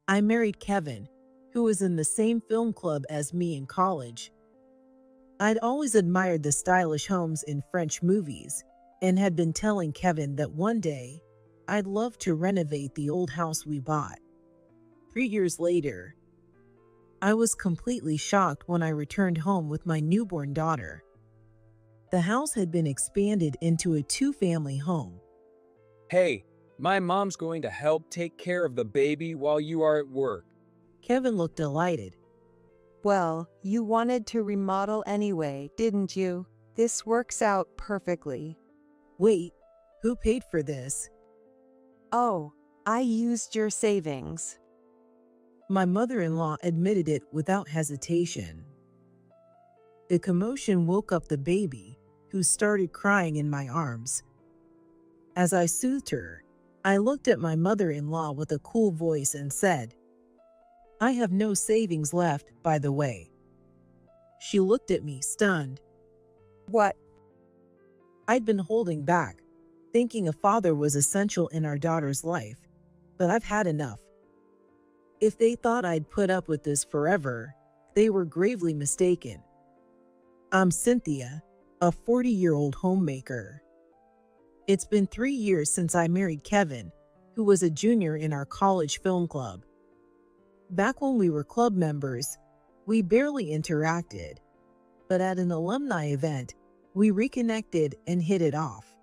I married Kevin, who was in the same film club as me in college. I'd always admired the stylish homes in French movies and had been telling Kevin that one day I'd love to renovate the old house we bought. 3 years later, I was completely shocked when I returned home with my newborn daughter. The house had been expanded into a two-family home. Hey, my mom's going to help take care of the baby while you are at work. Kevin looked delighted. Well, you wanted to remodel anyway, didn't you? This works out perfectly. Wait, who paid for this? Oh, I used your savings. My mother-in-law admitted it without hesitation. The commotion woke up the baby, who started crying in my arms. As I soothed her, I looked at my mother-in-law with a cool voice and said, "I have no savings left, by the way." She looked at me, stunned. What? I'd been holding back, thinking a father was essential in our daughter's life, but I've had enough. If they thought I'd put up with this forever, they were gravely mistaken. I'm Cynthia, a 40-year-old homemaker. It's been 3 years since I married Kevin, who was a junior in our college film club. Back when we were club members, we barely interacted, but at an alumni event, we reconnected and hit it off.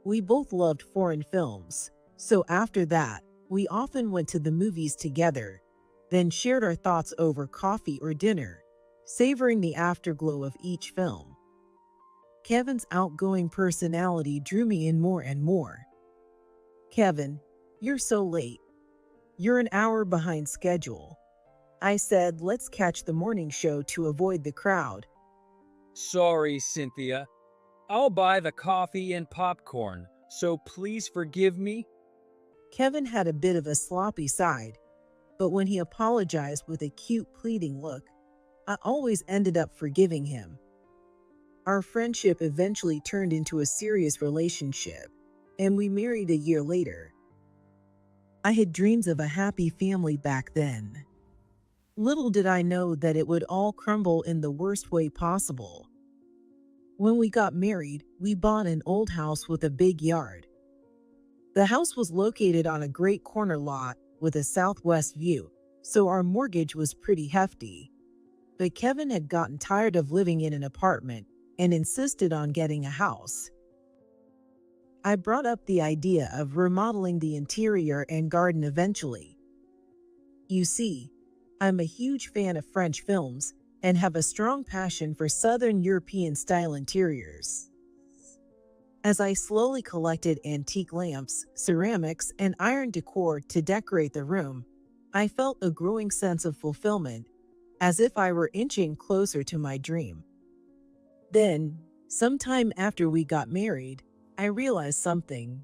We both loved foreign films, so after that, we often went to the movies together, then shared our thoughts over coffee or dinner, savoring the afterglow of each film. Kevin's outgoing personality drew me in more and more. "Kevin, you're so late. You're an hour behind schedule." I said, "Let's catch the morning show to avoid the crowd." Sorry, Cynthia. I'll buy the coffee and popcorn, so please forgive me. Kevin had a bit of a sloppy side, but when he apologized with a cute pleading look, I always ended up forgiving him. Our friendship eventually turned into a serious relationship, and we married a year later. I had dreams of a happy family back then. Little did I know that it would all crumble in the worst way possible. When we got married, we bought an old house with a big yard. The house was located on a great corner lot with a southwest view, so our mortgage was pretty hefty. But Kevin had gotten tired of living in an apartment and insisted on getting a house. I brought up the idea of remodeling the interior and garden eventually. You see, I'm a huge fan of French films and have a strong passion for Southern European-style interiors. As I slowly collected antique lamps, ceramics, and iron decor to decorate the room, I felt a growing sense of fulfillment, as if I were inching closer to my dream. Then, sometime after we got married, I realized something.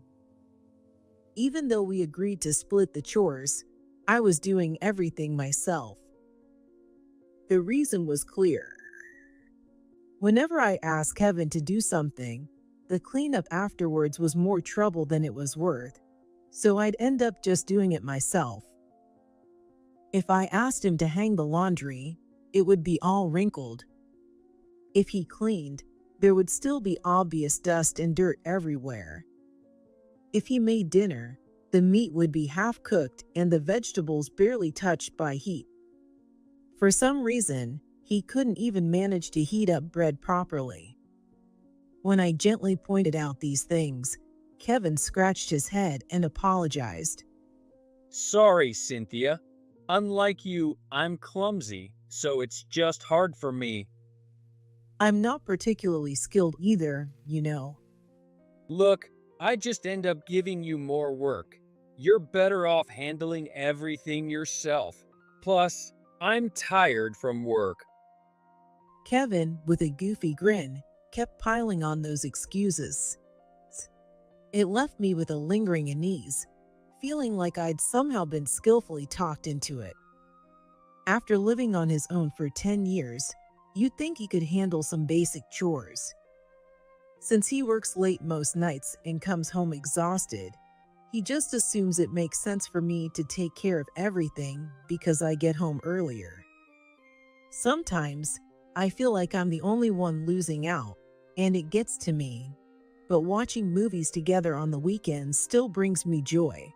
Even though we agreed to split the chores, I was doing everything myself. The reason was clear. Whenever I asked Kevin to do something, the cleanup afterwards was more trouble than it was worth, so I'd end up just doing it myself. If I asked him to hang the laundry, it would be all wrinkled. If he cleaned, there would still be obvious dust and dirt everywhere. If he made dinner, the meat would be half-cooked and the vegetables barely touched by heat. For some reason, he couldn't even manage to heat up bread properly. When I gently pointed out these things, Kevin scratched his head and apologized. Sorry, Cynthia. Unlike you, I'm clumsy, so it's just hard for me. I'm not particularly skilled either, you know. Look, I just end up giving you more work. You're better off handling everything yourself. Plus, I'm tired from work. Kevin, with a goofy grin, kept piling on those excuses. It left me with a lingering unease, feeling like I'd somehow been skillfully talked into it. After living on his own for 10 years, you'd think he could handle some basic chores. Since he works late most nights and comes home exhausted, He just assumes it makes sense for me to take care of everything because I get home earlier. Sometimes I feel like I'm the only one losing out, and it gets to me. But watching movies together on the weekends still brings me joy.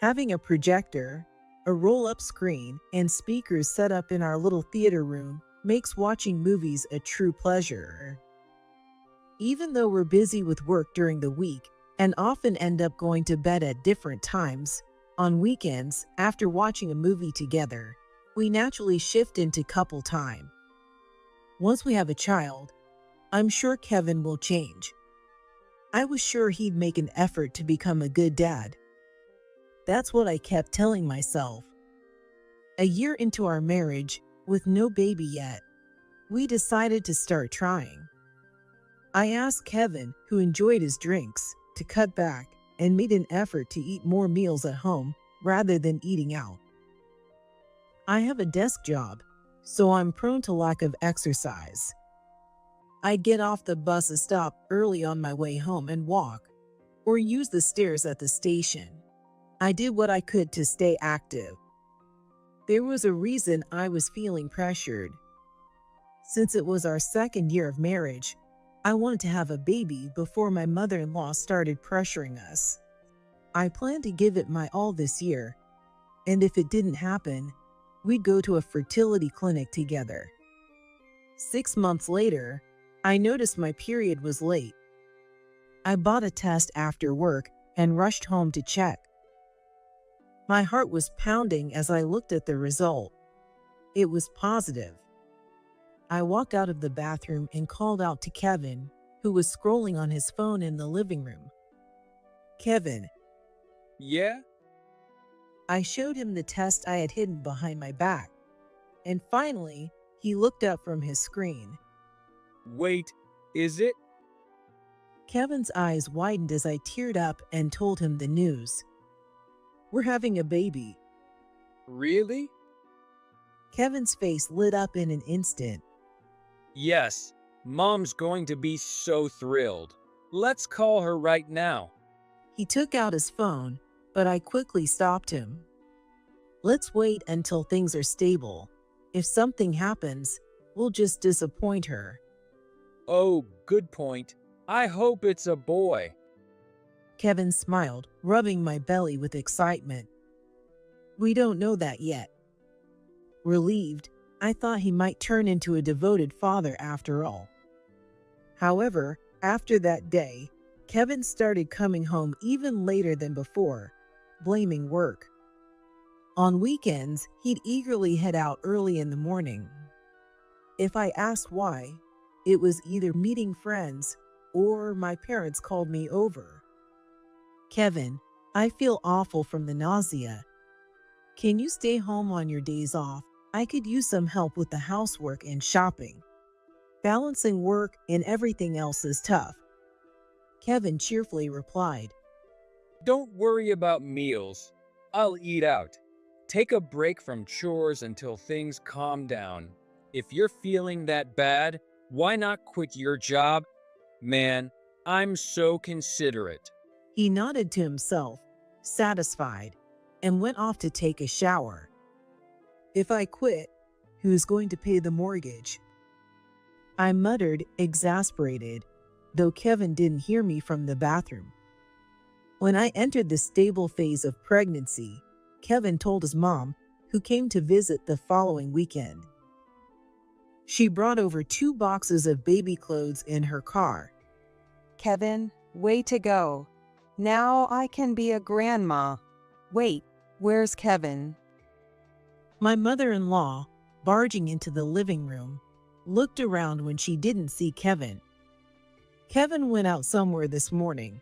Having a projector, a roll-up screen, and speakers set up in our little theater room makes watching movies a true pleasure. Even though we're busy with work during the week and often end up going to bed at different times, on weekends, after watching a movie together, we naturally shift into couple time. Once we have a child, I'm sure Kevin will change. I was sure he'd make an effort to become a good dad. That's what I kept telling myself. A year into our marriage, with no baby yet, we decided to start trying. I asked Kevin, who enjoyed his drinks, to cut back and made an effort to eat more meals at home rather than eating out. I have a desk job, so I'm prone to lack of exercise. I'd get off the bus stop early on my way home and walk, or use the stairs at the station. I did what I could to stay active. There was a reason I was feeling pressured. Since it was our second year of marriage, I wanted to have a baby before my mother-in-law started pressuring us. I planned to give it my all this year, and if it didn't happen, we'd go to a fertility clinic together. 6 months later, I noticed my period was late. I bought a test after work and rushed home to check. My heart was pounding as I looked at the result. It was positive. I walked out of the bathroom and called out to Kevin, who was scrolling on his phone in the living room. "Kevin." Yeah? I showed him the test I had hidden behind my back, and finally, he looked up from his screen. Wait, is it? Kevin's eyes widened as I teared up and told him the news. "We're having a baby." Really? Kevin's face lit up in an instant. Yes, Mom's going to be so thrilled. Let's call her right now. He took out his phone, but I quickly stopped him. "Let's wait until things are stable. If something happens, we'll just disappoint her." Oh, good point. I hope it's a boy. Kevin smiled, rubbing my belly with excitement. "We don't know that yet." Relieved, I thought he might turn into a devoted father after all. However, after that day, Kevin started coming home even later than before, blaming work. On weekends, he'd eagerly head out early in the morning. If I asked why, it was either meeting friends or my parents called me over. "Kevin, I feel awful from the nausea. Can you stay home on your days off? I could use some help with the housework and shopping. Balancing work and everything else is tough." Kevin cheerfully replied. Don't worry about meals. I'll eat out. Take a break from chores until things calm down. If you're feeling that bad, why not quit your job? Man, I'm so considerate. He nodded to himself, satisfied, and went off to take a shower. "If I quit, who's going to pay the mortgage?" I muttered, exasperated, though Kevin didn't hear me from the bathroom. When I entered the stable phase of pregnancy, Kevin told his mom, who came to visit the following weekend. She brought over 2 boxes of baby clothes in her car. Kevin, way to go. Now I can be a grandma. Wait, where's Kevin? My mother-in-law, barging into the living room, looked around when she didn't see Kevin. "Kevin went out somewhere this morning.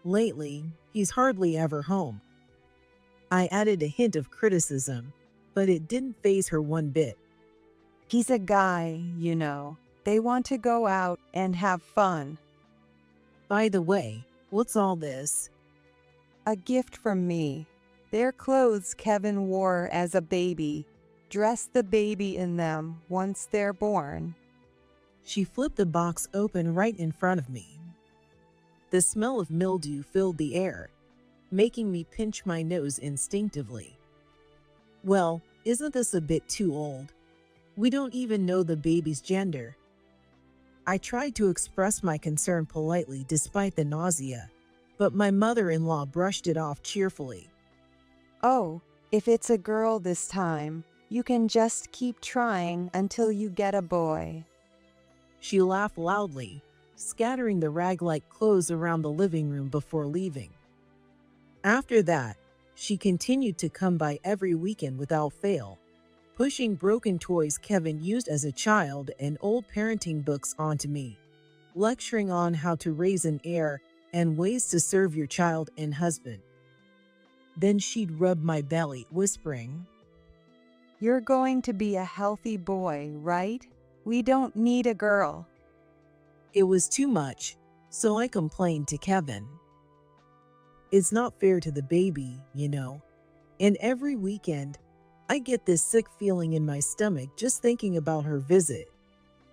Lately, he's hardly ever home." I added a hint of criticism, but it didn't faze her one bit. He's a guy, you know. They want to go out and have fun. "By the way, what's all this?" A gift from me. They're clothes Kevin wore as a baby. Dress the baby in them once they're born. She flipped the box open right in front of me. The smell of mildew filled the air, making me pinch my nose instinctively. Well, isn't this a bit too old? We don't even know the baby's gender. I tried to express my concern politely despite the nausea, but my mother-in-law brushed it off cheerfully. Oh, if it's a girl this time, you can just keep trying until you get a boy. She laughed loudly, scattering the rag-like clothes around the living room before leaving. After that, she continued to come by every weekend without fail, pushing broken toys Kevin used as a child and old parenting books onto me, lecturing on how to raise an heir and ways to serve your child and husband. Then she'd rub my belly, whispering, You're going to be a healthy boy, right? We don't need a girl. It was too much, so I complained to Kevin. It's not fair to the baby, you know. And every weekend, I get this sick feeling in my stomach just thinking about her visit.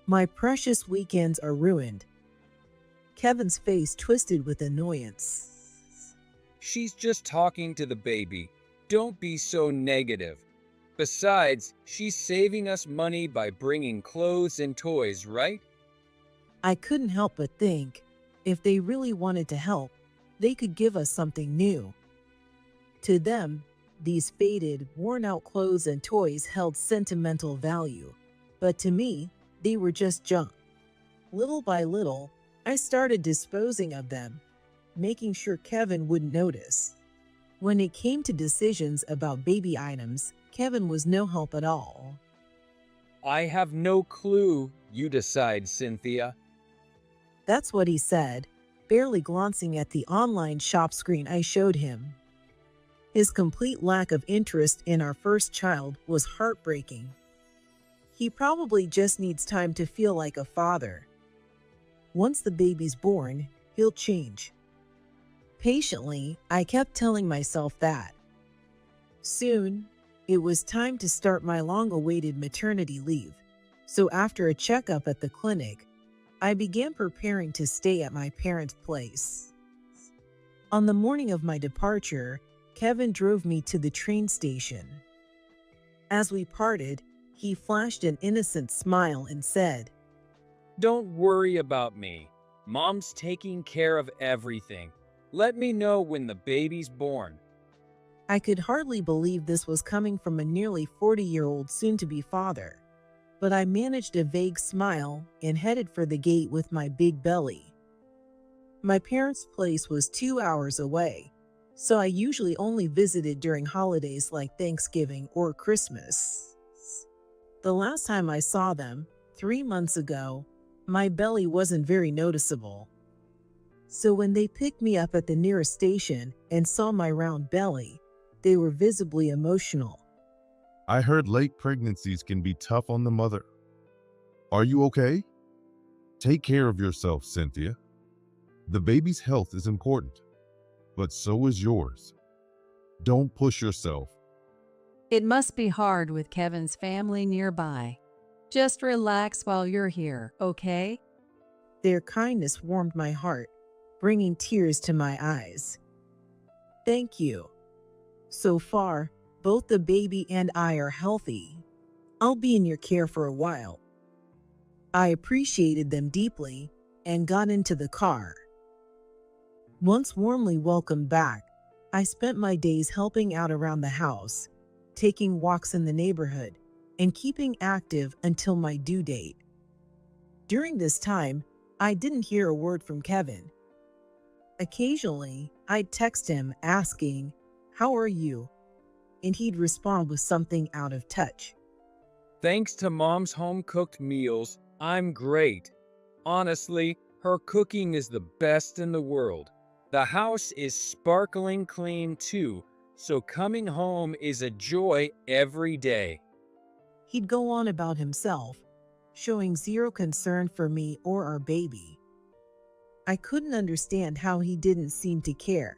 My precious weekends are ruined. Kevin's face twisted with annoyance. She's just talking to the baby. Don't be so negative. Besides, she's saving us money by bringing clothes and toys, right? I couldn't help but think, if they really wanted to help, they could give us something new. To them, these faded, worn-out clothes and toys held sentimental value, but to me, they were just junk. Little by little, I started disposing of them, making sure Kevin wouldn't notice. When it came to decisions about baby items, Kevin was no help at all. I have no clue. You decide, Cynthia. That's what he said, barely glancing at the online shop screen I showed him. His complete lack of interest in our first child was heartbreaking. He probably just needs time to feel like a father. Once the baby's born, he'll change. Patiently, I kept telling myself that. Soon, it was time to start my long-awaited maternity leave, so after a checkup at the clinic, I began preparing to stay at my parents' place. On the morning of my departure, Kevin drove me to the train station. As we parted, he flashed an innocent smile and said, Don't worry about me. Mom's taking care of everything. Let me know when the baby's born. I could hardly believe this was coming from a nearly 40-year-old soon-to-be father, but I managed a vague smile and headed for the gate with my big belly. My parents' place was 2 hours away, so I usually only visited during holidays like Thanksgiving or Christmas. The last time I saw them, 3 months ago, my belly wasn't very noticeable. So when they picked me up at the nearest station and saw my round belly, they were visibly emotional. I heard late pregnancies can be tough on the mother. Are you okay? Take care of yourself, Cynthia. The baby's health is important, but so is yours. Don't push yourself. It must be hard with Kevin's family nearby. Just relax while you're here, okay? Their kindness warmed my heart, bringing tears to my eyes. Thank you. So far, both the baby and I are healthy. I'll be in your care for a while. I appreciated them deeply and got into the car. Once warmly welcomed back, I spent my days helping out around the house, taking walks in the neighborhood, and keeping active until my due date. During this time, I didn't hear a word from Kevin. Occasionally, I'd text him asking, "How are you?" and he'd respond with something out of touch. Thanks to Mom's home-cooked meals, I'm great. Honestly, her cooking is the best in the world. The house is sparkling clean too, so coming home is a joy every day. He'd go on about himself, showing zero concern for me or our baby. I couldn't understand how he didn't seem to care.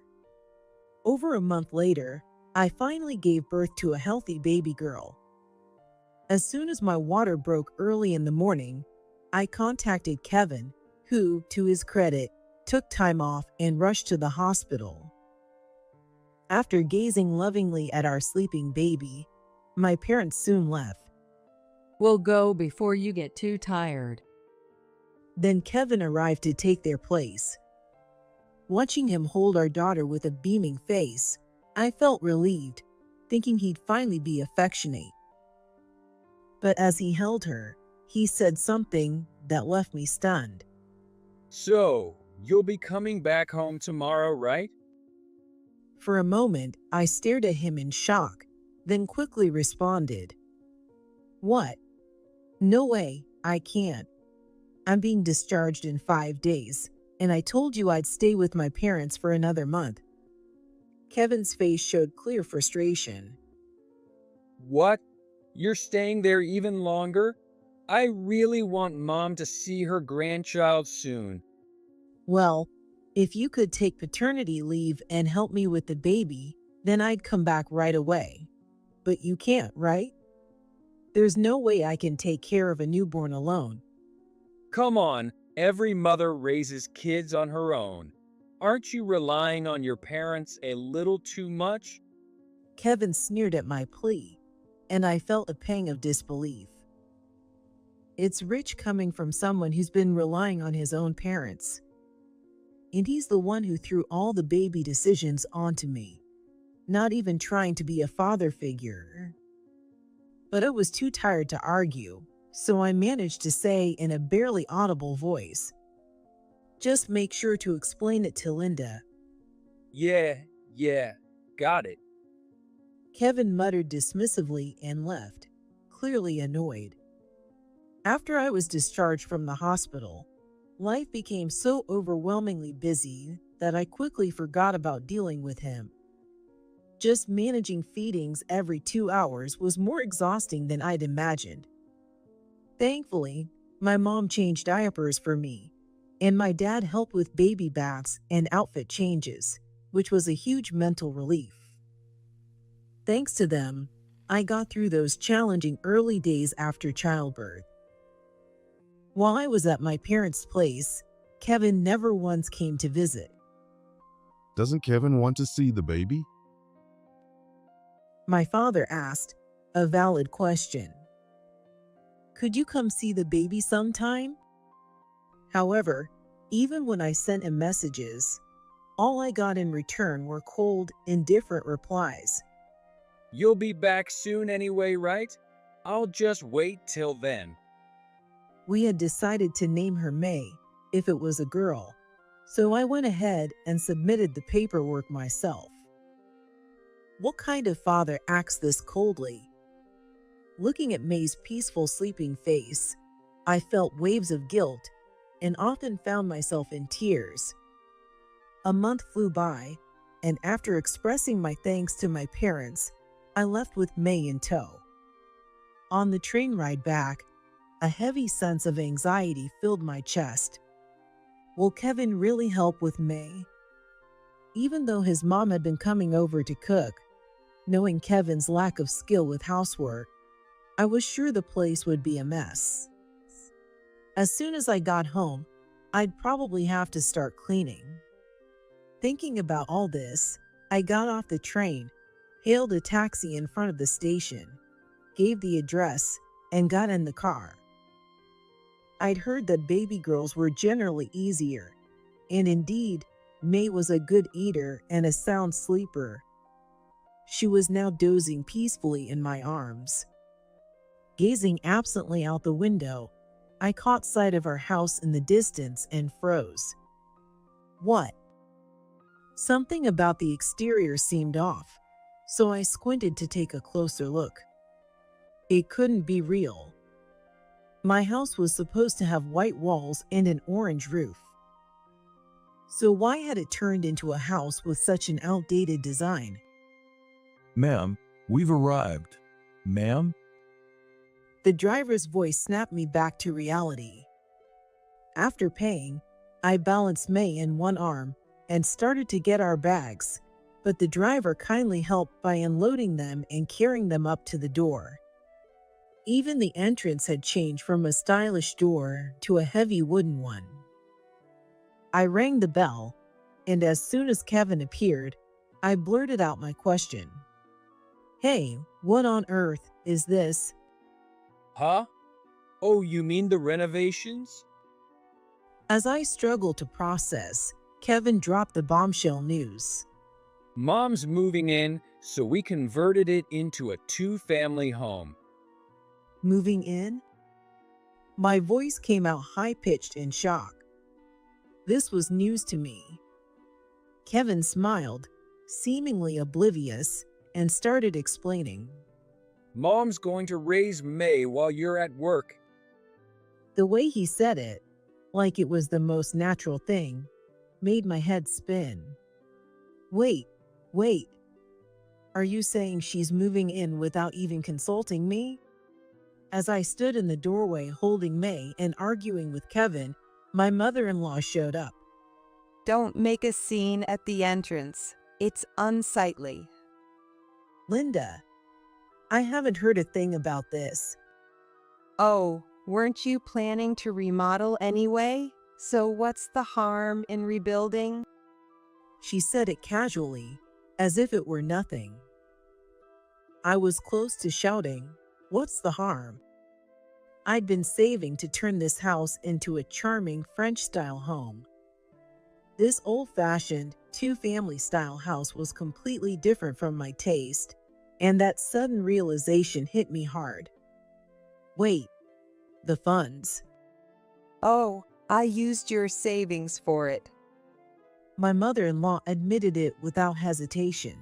Over a month later, I finally gave birth to a healthy baby girl. As soon as my water broke early in the morning, I contacted Kevin, who, to his credit, took time off and rushed to the hospital. After gazing lovingly at our sleeping baby, my parents soon left. We'll go before you get too tired. Then Kevin arrived to take their place. Watching him hold our daughter with a beaming face, I felt relieved, thinking he'd finally be affectionate. But as he held her, he said something that left me stunned. So, you'll be coming back home tomorrow, right? For a moment, I stared at him in shock, then quickly responded, "What? No way, I can't. I'm being discharged in 5 days, and I told you I'd stay with my parents for another month." Kevin's face showed clear frustration. What? You're staying there even longer? I really want Mom to see her grandchild soon. "Well, if you could take paternity leave and help me with the baby, then I'd come back right away. But you can't, right? There's no way I can take care of a newborn alone." Come on, every mother raises kids on her own. Aren't you relying on your parents a little too much? Kevin sneered at my plea, and I felt a pang of disbelief. It's rich coming from someone who's been relying on his own parents. And he's the one who threw all the baby decisions onto me, not even trying to be a father figure. But I was too tired to argue, so I managed to say in a barely audible voice, "Just make sure to explain it to Linda." Yeah, got it. Kevin muttered dismissively and left, clearly annoyed. After I was discharged from the hospital, life became so overwhelmingly busy that I quickly forgot about dealing with him. Just managing feedings every 2 hours was more exhausting than I'd imagined. Thankfully, my mom changed diapers for me, and my dad helped with baby baths and outfit changes, which was a huge mental relief. Thanks to them, I got through those challenging early days after childbirth. While I was at my parents' place, Kevin never once came to visit. Doesn't Kevin want to see the baby? My father asked, a valid question. "Could you come see the baby sometime?" However, even when I sent him messages, all I got in return were cold, indifferent replies. You'll be back soon anyway, right? I'll just wait till then. We had decided to name her May if it was a girl, so I went ahead and submitted the paperwork myself. What kind of father acts this coldly? Looking at May's peaceful sleeping face, I felt waves of guilt and often found myself in tears. A month flew by, and after expressing my thanks to my parents, I left with May in tow. On the train ride back, a heavy sense of anxiety filled my chest. Will Kevin really help with May? Even though his mom had been coming over to cook, knowing Kevin's lack of skill with housework, I was sure the place would be a mess. As soon as I got home, I'd probably have to start cleaning. Thinking about all this, I got off the train, hailed a taxi in front of the station, gave the address, and got in the car. I'd heard that baby girls were generally easier, and indeed, May was a good eater and a sound sleeper. She was now dozing peacefully in my arms. Gazing absently out the window, I caught sight of our house in the distance and froze. What? Something about the exterior seemed off, so I squinted to take a closer look. It couldn't be real. My house was supposed to have white walls and an orange roof. So why had it turned into a house with such an outdated design? Ma'am, we've arrived. Ma'am? The driver's voice snapped me back to reality. After paying, I balanced May in one arm and started to get our bags, but the driver kindly helped by unloading them and carrying them up to the door. Even the entrance had changed from a stylish door to a heavy wooden one. I rang the bell, and as soon as Kevin appeared, I blurted out my question. Hey, what on earth is this? Huh? Oh, you mean the renovations? As I struggled to process, Kevin dropped the bombshell news. Mom's moving in, so we converted it into a two-family home. Moving in? My voice came out high-pitched in shock. This was news to me. Kevin smiled, seemingly oblivious, and started explaining. Mom's going to raise May while you're at work. The way he said it, like it was the most natural thing, made my head spin. Wait. Are you saying she's moving in without even consulting me? As I stood in the doorway holding May and arguing with Kevin, my mother-in-law showed up. Don't make a scene at the entrance. It's unsightly. Linda, I haven't heard a thing about this. Oh, weren't you planning to remodel anyway? So what's the harm in rebuilding? She said it casually, as if it were nothing. I was close to shouting, "What's the harm?" I'd been saving to turn this house into a charming French-style home. This old-fashioned, two-family style house was completely different from my taste, and that sudden realization hit me hard. Wait, the funds. Oh, I used your savings for it. My mother-in-law admitted it without hesitation.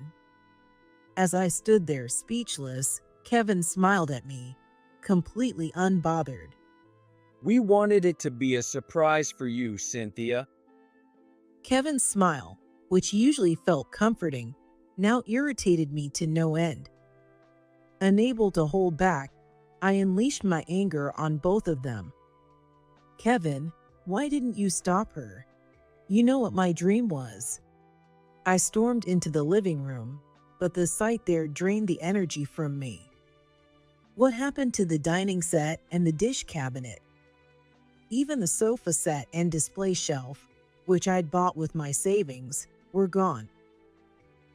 As I stood there speechless, Kevin smiled at me, completely unbothered. We wanted it to be a surprise for you, Cynthia. Kevin's smile, which usually felt comforting, now irritated me to no end. Unable to hold back, I unleashed my anger on both of them. Kevin, why didn't you stop her? You know what my dream was. I stormed into the living room, but the sight there drained the energy from me. What happened to the dining set and the dish cabinet? Even the sofa set and display shelf, which I'd bought with my savings, were gone.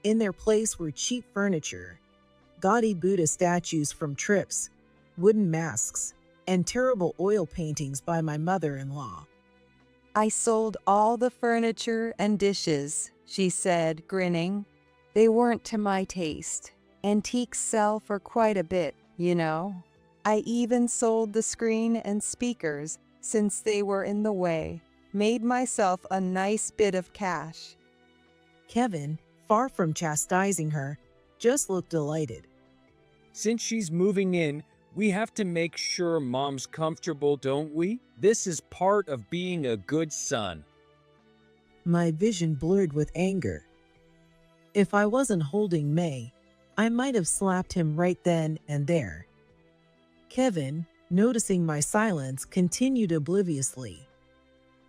In their place were cheap furniture, gaudy Buddha statues from trips, wooden masks, and terrible oil paintings by my mother-in-law. I sold all the furniture and dishes, she said, grinning. They weren't to my taste. Antiques sell for quite a bit, you know. I even sold the screen and speakers since they were in the way. Made myself a nice bit of cash. Kevin, far from chastising her, just looked delighted. Since she's moving in, we have to make sure Mom's comfortable, don't we? This is part of being a good son. My vision blurred with anger. If I wasn't holding May, I might have slapped him right then and there. Kevin, noticing my silence, continued obliviously.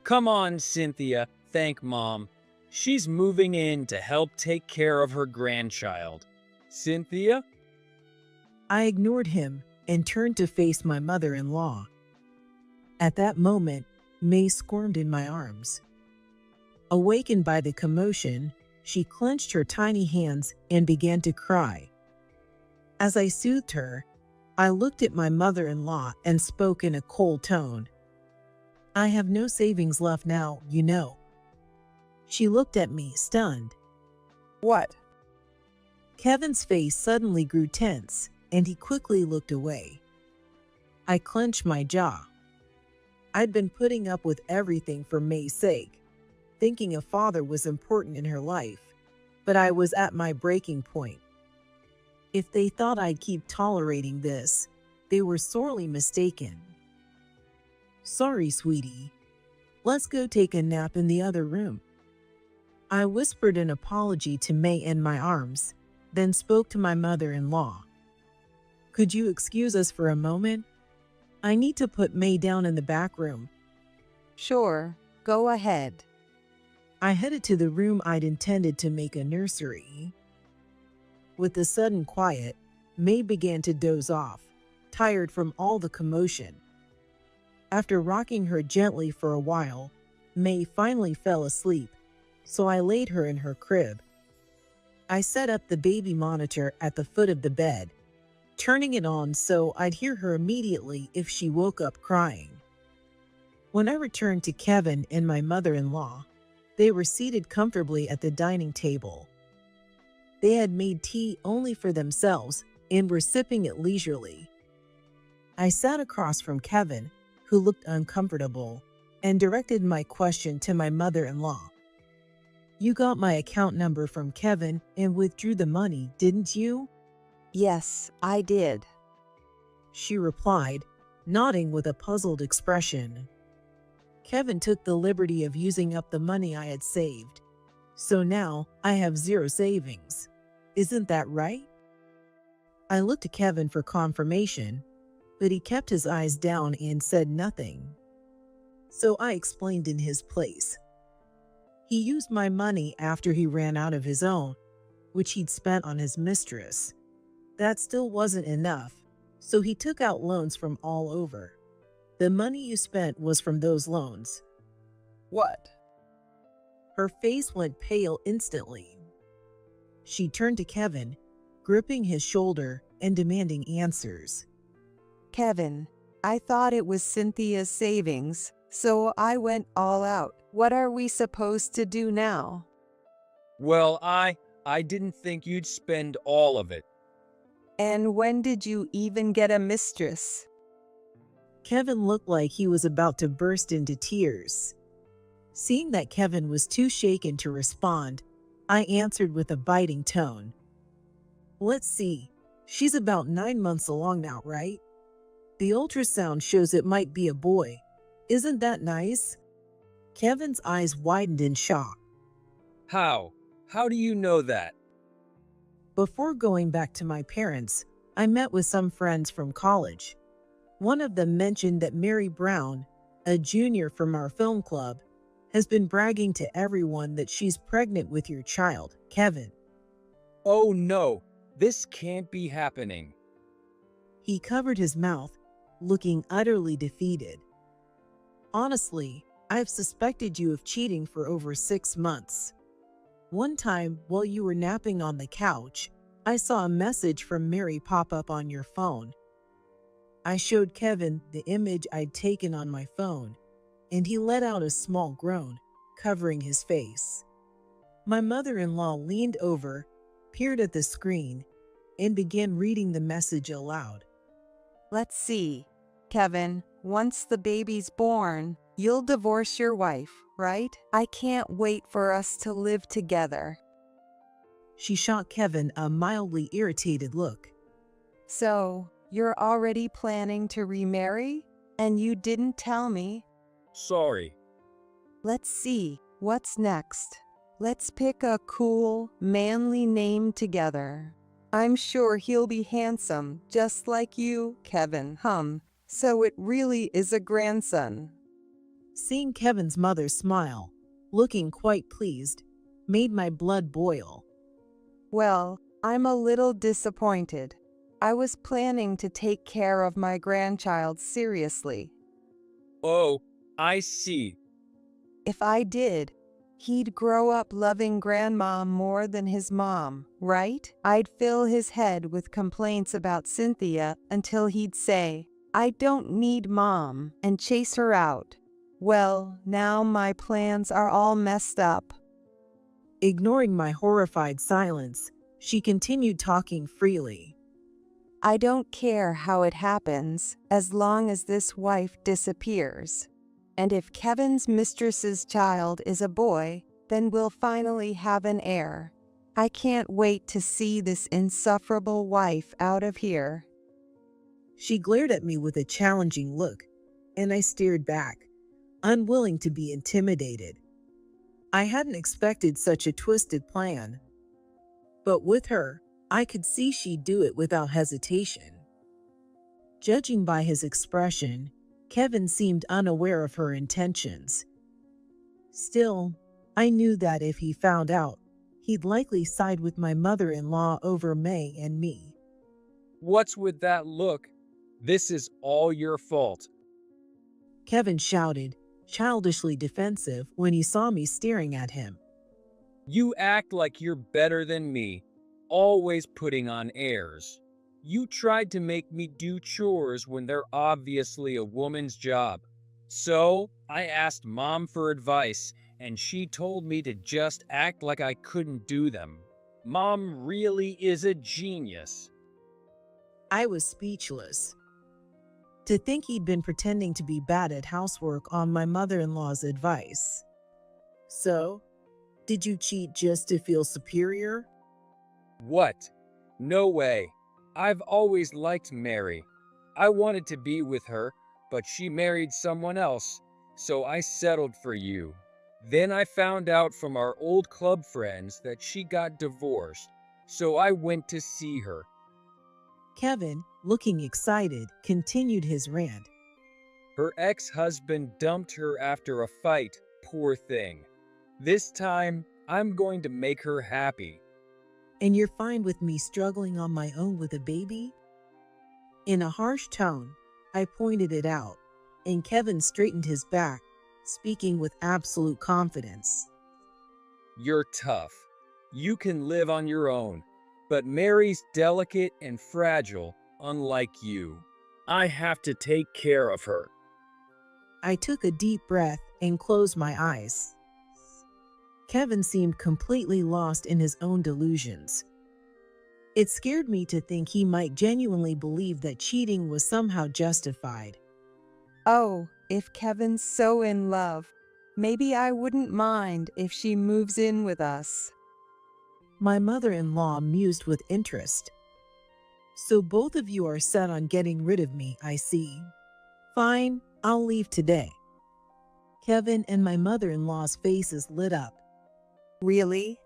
Come on, Cynthia, thank Mom. She's moving in to help take care of her grandchild. Cynthia? I ignored him and turned to face my mother-in-law. At that moment, May squirmed in my arms. Awakened by the commotion, she clenched her tiny hands and began to cry. As I soothed her, I looked at my mother-in-law and spoke in a cold tone. I have no savings left now, you know. She looked at me, stunned. What? Kevin's face suddenly grew tense, and he quickly looked away. I clenched my jaw. I'd been putting up with everything for May's sake, thinking a father was important in her life, but I was at my breaking point. If they thought I'd keep tolerating this, they were sorely mistaken. Sorry, sweetie. Let's go take a nap in the other room. I whispered an apology to May in my arms, then spoke to my mother-in-law. Could you excuse us for a moment? I need to put May down in the back room. Sure, go ahead. I headed to the room I'd intended to make a nursery. With the sudden quiet, May began to doze off, tired from all the commotion. After rocking her gently for a while, May finally fell asleep, so I laid her in her crib. I set up the baby monitor at the foot of the bed, turning it on so I'd hear her immediately if she woke up crying. When I returned to Kevin and my mother-in-law, they were seated comfortably at the dining table. They had made tea only for themselves and were sipping it leisurely. I sat across from Kevin, who looked uncomfortable, and directed my question to my mother-in-law. "You got my account number from Kevin and withdrew the money, didn't you?" Yes, I did. She replied, nodding with a puzzled expression. Kevin took the liberty of using up the money I had saved. So now I have zero savings. Isn't that right? I looked to Kevin for confirmation, but he kept his eyes down and said nothing. So I explained in his place. He used my money after he ran out of his own, which he'd spent on his mistress. That still wasn't enough, so he took out loans from all over. The money you spent was from those loans. What? Her face went pale instantly. She turned to Kevin, gripping his shoulder and demanding answers. Kevin, I thought it was Cynthia's savings, so I went all out. What are we supposed to do now? Well, I didn't think you'd spend all of it. And when did you even get a mistress? Kevin looked like he was about to burst into tears. Seeing that Kevin was too shaken to respond, I answered with a biting tone. "Let's see, she's about 9 months along now, right? The ultrasound shows it might be a boy. Isn't that nice?" Kevin's eyes widened in shock. How? How do you know that? Before going back to my parents, I met with some friends from college. One of them mentioned that Mary Brown, a junior from our film club, has been bragging to everyone that she's pregnant with your child, Kevin. Oh no, this can't be happening. He covered his mouth, looking utterly defeated. "Honestly, I've suspected you of cheating for over 6 months. One time, while you were napping on the couch, I saw a message from Mary pop up on your phone. I showed Kevin the image I'd taken on my phone, and he let out a small groan, covering his face. My mother-in-law leaned over, peered at the screen, and began reading the message aloud. Let's see. Kevin, once the baby's born, you'll divorce your wife, right? I can't wait for us to live together. She shot Kevin a mildly irritated look. So, you're already planning to remarry? And you didn't tell me? Sorry. Let's see, what's next? Let's pick a cool, manly name together. I'm sure he'll be handsome, just like you, Kevin. So it really is a grandson. Seeing Kevin's mother smile, looking quite pleased, made my blood boil. Well, I'm a little disappointed. I was planning to take care of my grandchild seriously. Oh, I see. If I did, he'd grow up loving grandma more than his mom, right? I'd fill his head with complaints about Cynthia until he'd say, I don't need mom, and chase her out. Well, now my plans are all messed up. Ignoring my horrified silence, she continued talking freely. I don't care how it happens, as long as this wife disappears. And if Kevin's mistress's child is a boy, then we'll finally have an heir. I can't wait to see this insufferable wife out of here. She glared at me with a challenging look, and I stared back, unwilling to be intimidated. I hadn't expected such a twisted plan. But with her, I could see she'd do it without hesitation. Judging by his expression, Kevin seemed unaware of her intentions. Still, I knew that if he found out, he'd likely side with my mother-in-law over May and me. What's with that look? This is all your fault. Kevin shouted, childishly defensive when he saw me staring at him. You act like you're better than me, always putting on airs. You tried to make me do chores when they're obviously a woman's job. So, I asked Mom for advice, and she told me to just act like I couldn't do them. Mom really is a genius. I was speechless. To think he'd been pretending to be bad at housework on my mother-in-law's advice. So, did you cheat just to feel superior? What? No way. I've always liked Mary. I wanted to be with her, but she married someone else, so I settled for you. Then I found out from our old club friends that she got divorced, so I went to see her. Kevin, looking excited, continued his rant. Her ex-husband dumped her after a fight, poor thing. This time, I'm going to make her happy. And you're fine with me struggling on my own with a baby? In a harsh tone, I pointed it out, and Kevin straightened his back, speaking with absolute confidence. You're tough. You can live on your own. But Mary's delicate and fragile, unlike you. I have to take care of her. I took a deep breath and closed my eyes. Kevin seemed completely lost in his own delusions. It scared me to think he might genuinely believe that cheating was somehow justified. Oh, if Kevin's so in love, maybe I wouldn't mind if she moves in with us. My mother-in-law mused with interest. So both of you are set on getting rid of me, I see. Fine, I'll leave today. Kevin and my mother-in-law's faces lit up. Really?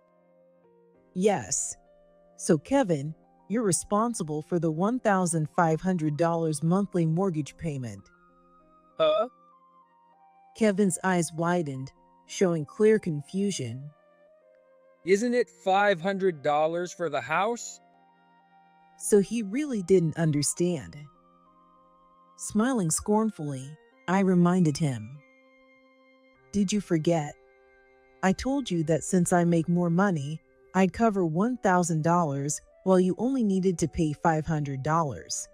Yes. So Kevin, you're responsible for the $1,500 monthly mortgage payment. Huh? Kevin's eyes widened, showing clear confusion. Isn't it $500 for the house? So he really didn't understand. Smiling scornfully, I reminded him. Did you forget? I told you that since I make more money, I'd cover $1,000 while you only needed to pay $500.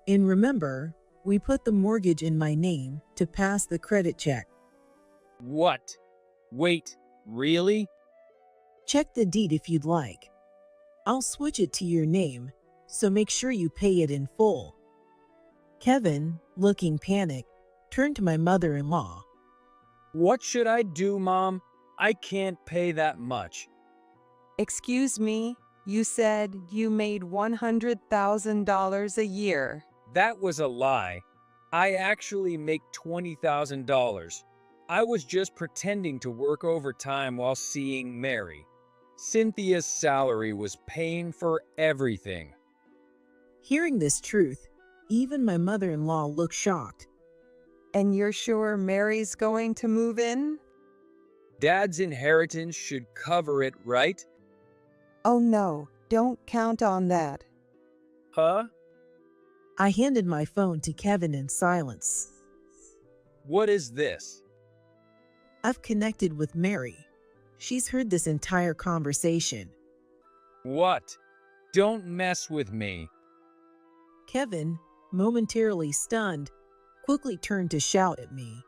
And remember, we put the mortgage in my name to pass the credit check. What? Wait, really? Check the deed if you'd like. I'll switch it to your name, so make sure you pay it in full. Kevin, looking panicked, turned to my mother-in-law. What should I do, Mom? I can't pay that much. Excuse me, you said you made $100,000 a year. That was a lie. I actually make $20,000. I was just pretending to work overtime while seeing Mary. Cynthia's salary was paying for everything. Hearing this truth, even my mother-in-law looked shocked. And you're sure Mary's going to move in? Dad's inheritance should cover it, right? Oh no, don't count on that. Huh? I handed my phone to Kevin in silence. What is this? I've connected with Mary. She's heard this entire conversation. What? Don't mess with me. Kevin, momentarily stunned, quickly turned to shout at me.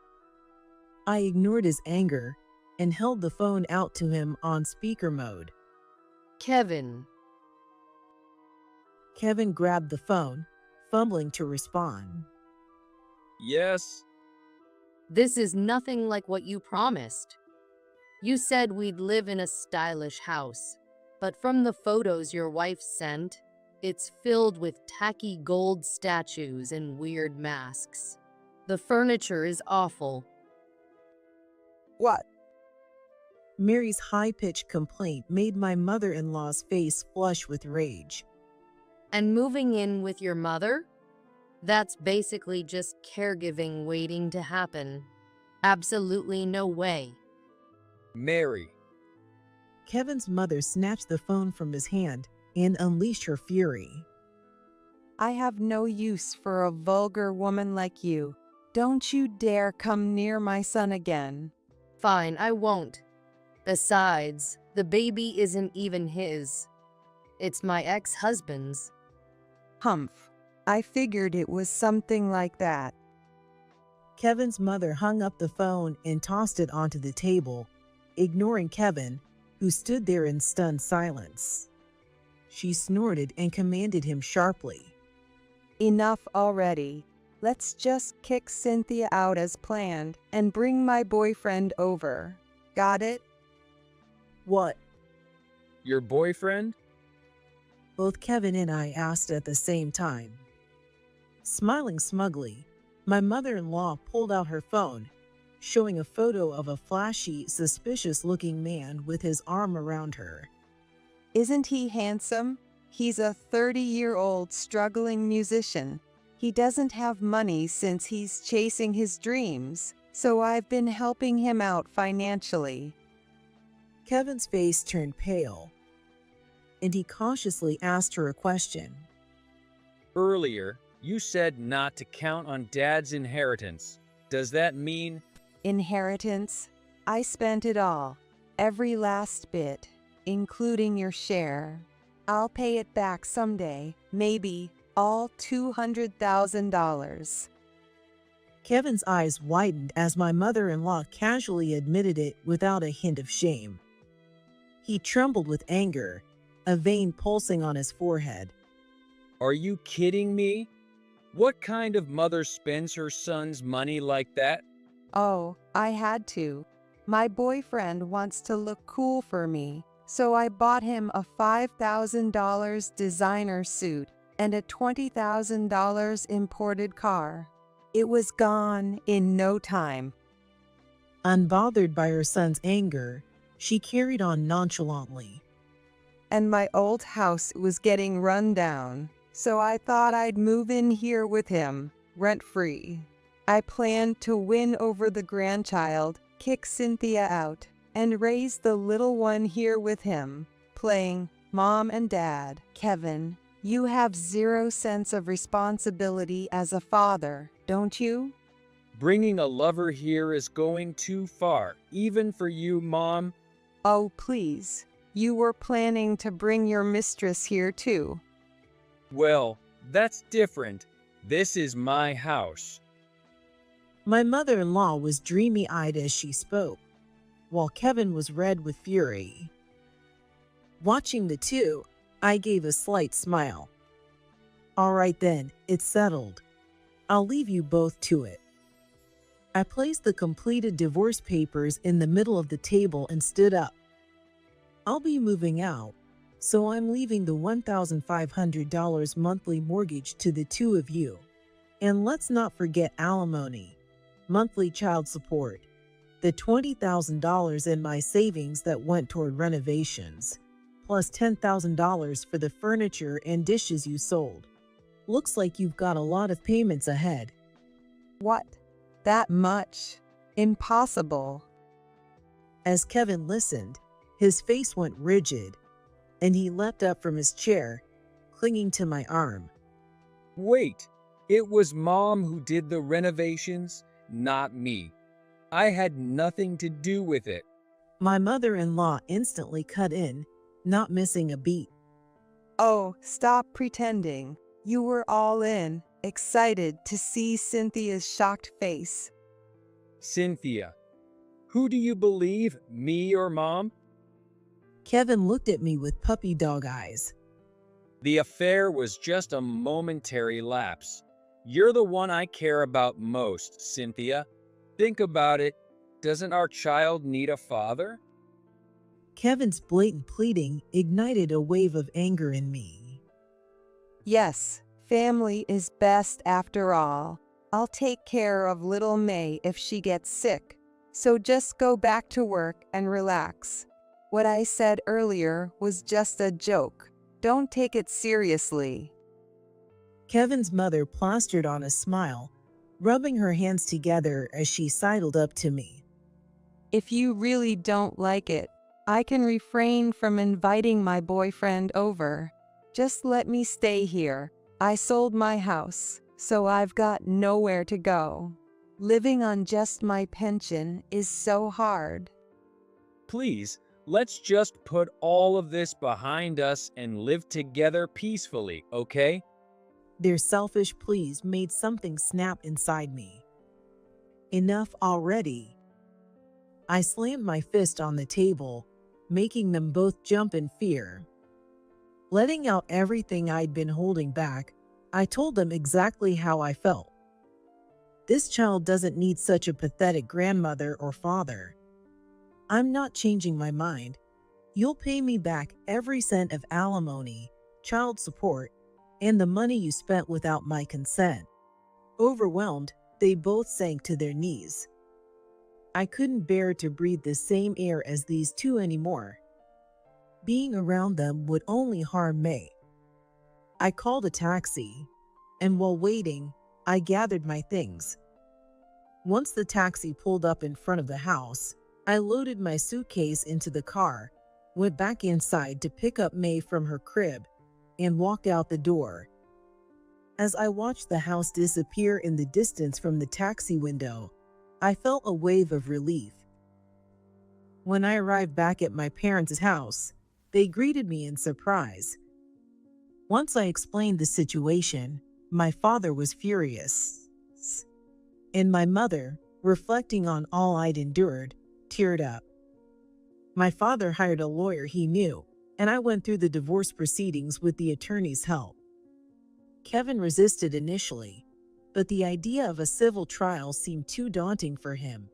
I ignored his anger and held the phone out to him on speaker mode. Kevin, Kevin grabbed the phone, fumbling to respond. Yes? this is nothing like what you promised. You said we'd live in a stylish house, but from the photos your wife sent, it's filled with tacky gold statues and weird masks. The furniture is awful. What? Mary's high-pitched complaint made my mother-in-law's face flush with rage. And moving in with your mother? That's basically just caregiving waiting to happen. Absolutely no way. Mary. Kevin's mother snatched the phone from his hand and unleashed her fury. I have no use for a vulgar woman like you. Don't you dare come near my son again. Fine, I won't. Besides, The baby isn't even his. It's my ex-husband's. Humph. I figured it was something like that. Kevin's mother hung up the phone and tossed it onto the table, ignoring Kevin, who stood there in stunned silence. She snorted and commanded him sharply. Enough already. Let's just kick Cynthia out as planned and bring my boyfriend over. Got it? What? Your boyfriend? Both Kevin and I asked at the same time. Smiling smugly, my mother-in-law pulled out her phone, showing a photo of a flashy, suspicious-looking man with his arm around her. Isn't he handsome? He's a 30-year-old struggling musician. He doesn't have money since he's chasing his dreams, so I've been helping him out financially. Kevin's face turned pale, and he cautiously asked her a question. Earlier, you said not to count on Dad's inheritance. Does that mean? Inheritance? I spent it all, every last bit, including your share. I'll pay it back someday, maybe all $200,000. Kevin's eyes widened as my mother-in-law casually admitted it without a hint of shame. He trembled with anger, a vein pulsing on his forehead. Are you kidding me? What kind of mother spends her son's money like that? Oh, I had to. My boyfriend wants to look cool for me, so I bought him a $5,000 designer suit and a $20,000 imported car. It was gone in no time. Unbothered by her son's anger, she carried on nonchalantly. And my old house was getting run down, so I thought I'd move in here with him, rent-free. I planned to win over the grandchild, kick Cynthia out, and raise the little one here with him, playing mom and dad. Kevin, you have zero sense of responsibility as a father, don't you? Bringing a lover here is going too far, even for you, Mom. Oh, please. You were planning to bring your mistress here too. Well, that's different. This is my house. My mother-in-law was dreamy-eyed as she spoke, while Kevin was red with fury. Watching the two, I gave a slight smile. All right then, it's settled. I'll leave you both to it. I placed the completed divorce papers in the middle of the table and stood up. I'll be moving out, so I'm leaving the $1,500 monthly mortgage to the two of you. And let's not forget alimony, monthly child support, the $20,000 in my savings that went toward renovations, plus $10,000 for the furniture and dishes you sold. Looks like you've got a lot of payments ahead. What? That much? Impossible. As Kevin listened, his face went rigid, and he leapt up from his chair, clinging to my arm. Wait, it was Mom who did the renovations, not me. I had nothing to do with it. My mother-in-law instantly cut in, not missing a beat. Oh, stop pretending. You were all in, excited to see Cynthia's shocked face. Cynthia, who do you believe, me or Mom? Kevin looked at me with puppy dog eyes. The affair was just a momentary lapse. You're the one I care about most, Cynthia. Think about it. Doesn't our child need a father? Kevin's blatant pleading ignited a wave of anger in me. Yes, family is best after all. I'll take care of little May if she gets sick. So just go back to work and relax. What I said earlier was just a joke. Don't take it seriously. Kevin's mother plastered on a smile, rubbing her hands together as she sidled up to me. If you really don't like it, I can refrain from inviting my boyfriend over. Just let me stay here. I sold my house, so I've got nowhere to go. Living on just my pension is so hard. Please, Let's just put all of this behind us and live together peacefully, okay? Their selfish pleas made something snap inside me. Enough already. I slammed my fist on the table, making them both jump in fear. Letting out everything I'd been holding back, I told them exactly how I felt. This child doesn't need such a pathetic grandmother or father. I'm not changing my mind. You'll pay me back every cent of alimony, child support, and the money you spent without my consent. Overwhelmed, they both sank to their knees. I couldn't bear to breathe the same air as these two anymore. Being around them would only harm May. I called a taxi, and while waiting, I gathered my things. Once the taxi pulled up in front of the house, I loaded my suitcase into the car, went back inside to pick up May from her crib, and walked out the door. As I watched the house disappear in the distance from the taxi window, I felt a wave of relief. When I arrived back at my parents' house, they greeted me in surprise. Once I explained the situation, my father was furious. And my mother, reflecting on all I'd endured, teared up. My father hired a lawyer he knew, and I went through the divorce proceedings with the attorney's help. Kevin resisted initially, but the idea of a civil trial seemed too daunting for him.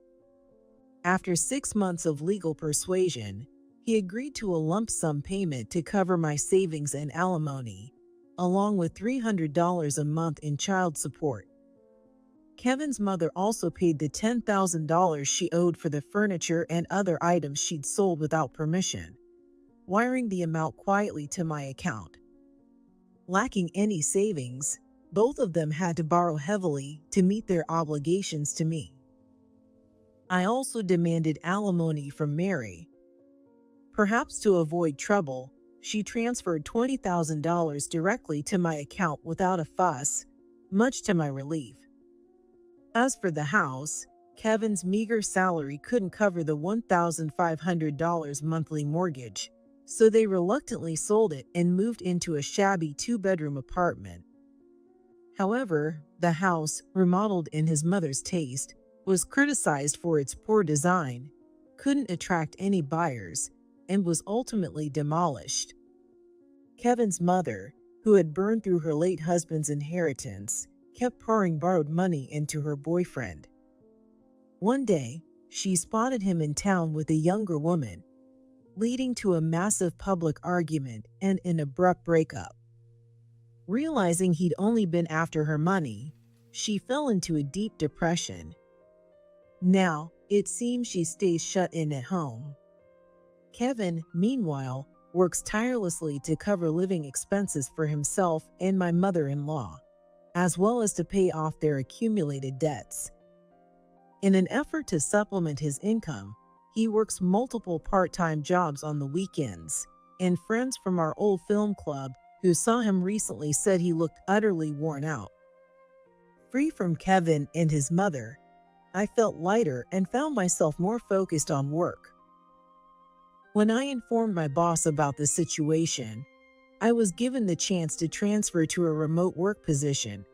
After 6 months of legal persuasion, he agreed to a lump sum payment to cover my savings and alimony, along with $300 a month in child support. Kevin's mother also paid the $10,000 she owed for the furniture and other items she'd sold without permission, wiring the amount quietly to my account. Lacking any savings, both of them had to borrow heavily to meet their obligations to me. I also demanded alimony from Mary. Perhaps to avoid trouble, she transferred $20,000 directly to my account without a fuss, much to my relief. As for the house, Kevin's meager salary couldn't cover the $1,500 monthly mortgage, so they reluctantly sold it and moved into a shabby 2-bedroom apartment. However, the house, remodeled in his mother's taste, was criticized for its poor design, couldn't attract any buyers, and was ultimately demolished. Kevin's mother, who had burned through her late husband's inheritance, kept pouring borrowed money into her boyfriend. One day, she spotted him in town with a younger woman, leading to a massive public argument and an abrupt breakup. Realizing he'd only been after her money, she fell into a deep depression. Now, it seems she stays shut in at home. Kevin, meanwhile, works tirelessly to cover living expenses for himself and my mother-in-law, as well as to pay off their accumulated debts. In an effort to supplement his income, he works multiple part-time jobs on the weekends, and friends from our old film club who saw him recently said he looked utterly worn out. Free from Kevin and his mother, I felt lighter and found myself more focused on work. When I informed my boss about the situation, I was given the chance to transfer to a remote work position,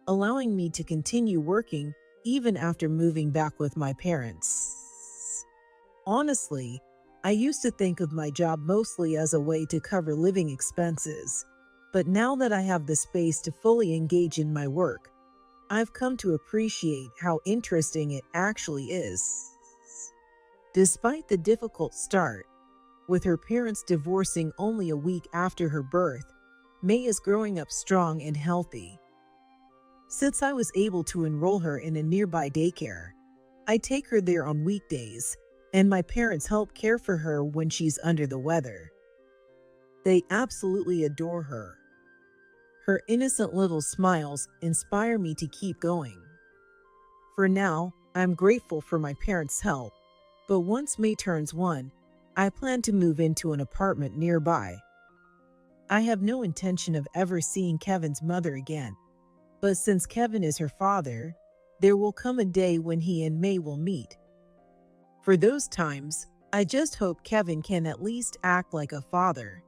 allowing me to continue working even after moving back with my parents. Honestly, I used to think of my job mostly as a way to cover living expenses, but now that I have the space to fully engage in my work, I've come to appreciate how interesting it actually is. Despite the difficult start, with her parents divorcing only a week after her birth, May is growing up strong and healthy. Since I was able to enroll her in a nearby daycare, I take her there on weekdays, and my parents help care for her when she's under the weather. They absolutely adore her. Her innocent little smiles inspire me to keep going. For now, I'm grateful for my parents' help, but once May turns 1, I plan to move into an apartment nearby. I have no intention of ever seeing Kevin's mother again, but since Kevin is her father, there will come a day when he and May will meet. For those times, I just hope Kevin can at least act like a father.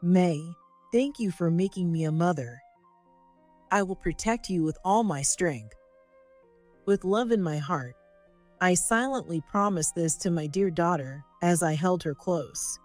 May, thank you for making me a mother. I will protect you with all my strength. With love in my heart, I silently promised this to my dear daughter as I held her close.